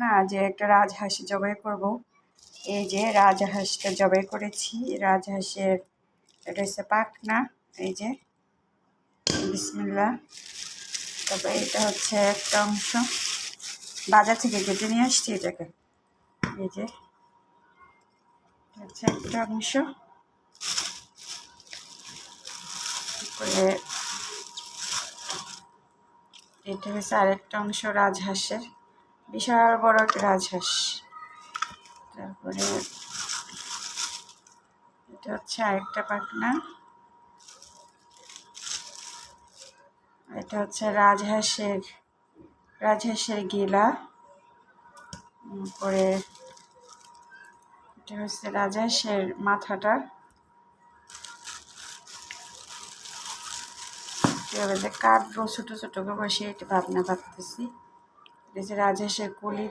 না যে একটা রাজহাঁস জবাই করব। এই যে রাজহাঁসটা জবাই করেছি। রাজহাঁসের এটা হচ্ছে পাখনা। এই যে বিসমিল্লাহ। তারপরে এটা হচ্ছে একটা অংশ বাজার থেকে কেটে নিয়ে আসছি এটাকে। এই যে হচ্ছে একটা অংশ করে, এটা হচ্ছে আরেকটা অংশ রাজহাঁসের, বিশাল বড় একটা রাজহাঁস। তারপরে এটা হচ্ছে আরেকটা পাখনা। এটা হচ্ছে রাজহাঁসের গিলা। পরে এটা হচ্ছে রাজহাঁসের মাথাটা। কীভাবে যে কাটবো ছোটো ছোটো করে, বসে এটা ভাবনা ভাবতেছি। এটা হচ্ছে রাজহাঁসের কলিজা।